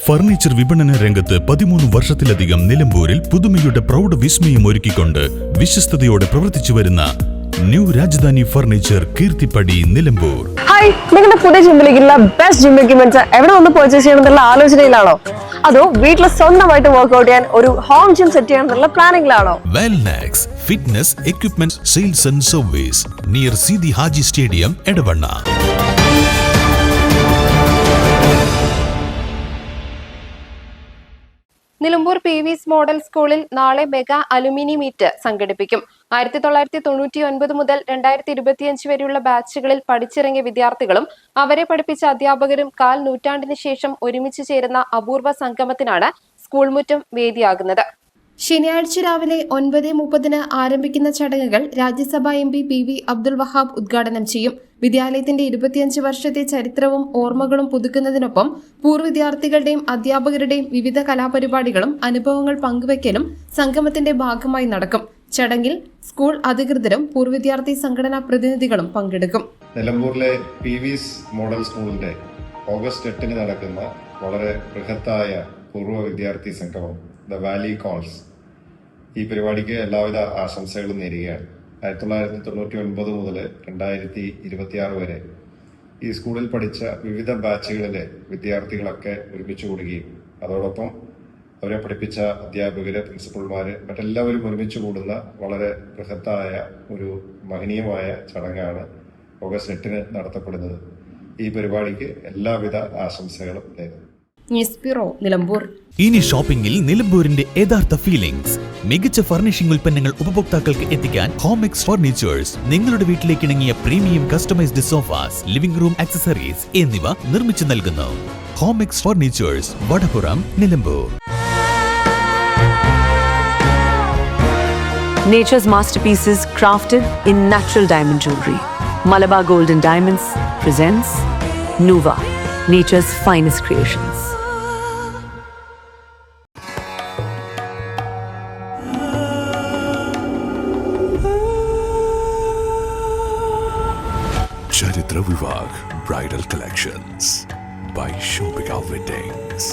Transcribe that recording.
Furniture വിപണന രംഗത്ത് 13 വർഷത്തിലധികം നിലമ്പൂരിൽ പുതുമയുടെ പ്രൗഢ വിസ്മയം ഒരുക്കിക്കൊണ്ട് വിശ്വസ്തയോടെ പ്രവർത്തിച്ചു വരുന്ന new Rajadhani furniture Keerthippadi Nilambur. Hi, നിങ്ങളുടെ പുതിയ ജിമ്മിലേക്കുള്ള ബെസ്റ്റ് ജിം എക്യുപ്മെന്റ്സ് എവിടെ വന്ന് പർച്ചേസ് ചെയ്യണമെന്നുള്ള ആലോചനയിലാണോ? അതോ വീട്ടിൽ സ്വന്തമായിട്ട് വർക്ക്ഔട്ട് ചെയ്യാൻ ഒരു ഹോം ജിം സെറ്റ് ചെയ്യാനുള്ള പ്ലാനിംഗിലാണോ? Wellnex fitness equipment sales and service near Sidi Haji stadium Edavanna. Nilambur PV's model സ്കൂളിൽ നാളെ മെഗാ അലുമിനി മീറ്റ് സംഘടിപ്പിക്കും. 1999 മുതൽ 2025 വരെയുള്ള ബാച്ചുകളിൽ പഠിച്ചിറങ്ങിയ വിദ്യാർത്ഥികളും അവരെ പഠിപ്പിച്ച അധ്യാപകരും കാൽ നൂറ്റാണ്ടിന് ശേഷം ഒരുമിച്ച് ചേരുന്ന അപൂർവ സംഗമത്തിനാണ് സ്കൂൾ മുറ്റം വേദിയാകുന്നത്. ശനിയാഴ്ച രാവിലെ 9:30 ആരംഭിക്കുന്ന ചടങ്ങുകൾ രാജ്യസഭാ MP PV അബ്ദുൽ വഹാബ് ഉദ്ഘാടനം ചെയ്യും. വിദ്യാലയത്തിന്റെ 25 വർഷത്തെ ചരിത്രവും ഓർമ്മകളും പുതുക്കുന്നതിനൊപ്പം പൂർവ്വ വിദ്യാർത്ഥികളുടെയും അധ്യാപകരുടെയും വിവിധ കലാപരിപാടികളും അനുഭവങ്ങൾ പങ്കുവയ്ക്കലും സംഗമത്തിന്റെ ഭാഗമായി നടക്കും. ചടങ്ങിൽ സ്കൂൾ അധികൃതരും പൂർവ്വ വിദ്യാർത്ഥി സംഘടനാ പ്രതിനിധികളും പങ്കെടുക്കും. നിലമ്പൂരിലെ PV's മോഡൽ സ്കൂളിന്റെ ഓഗസ്റ്റ് 8 നടക്കുന്ന വളരെ ബൃഹത്തായ പൂർവ്വ വിദ്യാർത്ഥി സംഗമം ദ വാലി കോൾസ്, ഈ പരിപാടിക്ക് എല്ലാവിധ ആശംസകളും നേരുകയാണ്. 1999 മുതൽ 2026 വരെ ഈ സ്കൂളിൽ പഠിച്ച വിവിധ ബാച്ചുകളിലെ വിദ്യാർത്ഥികളൊക്കെ ഒരുമിച്ച് കൂടുകയും അതോടൊപ്പം അവരെ പഠിപ്പിച്ച അധ്യാപകര്, പ്രിൻസിപ്പൽമാര്, മറ്റെല്ലാവരും ഒരുമിച്ച് കൂടുന്ന വളരെ ബൃഹത്തായ ഒരു മഹനീയമായ ചടങ്ങാണ് ഓഗസ്റ്റ് 8 നടത്തപ്പെടുന്നത്. ഈ പരിപാടിക്ക് എല്ലാവിധ ആശംസകളും നേരുന്നു. News bureau, Nilambur. ഇനി ഷോപ്പിംഗിൽ നിലമ്പൂരിന്റെ യഥാർത്ഥ ഫീലിംഗ്സ്. മികച്ച ഫർണിഷിംഗ് ഉൽപ്പന്നങ്ങൾ ഉപഭോക്താക്കൾക്ക് എത്തിക്കാൻ ഹോമെക്സ് ഫർണിച്ചേഴ്സ് നിങ്ങളുടെ വീട്ടിലേക്ക് ഇണങ്ങിയ premium customised sofas, living room accessories എന്നിവ നിർമ്മിച്ചു നൽകുന്നു. Homex furnitures, Vadapuram, Nilambur. Nature's masterpieces crafted in natural diamond jewelry. Malabar Gold and Diamonds presents Nuva, nature's finest creations. Charitra Vivag Bridal Collections by Shobhika Weddings.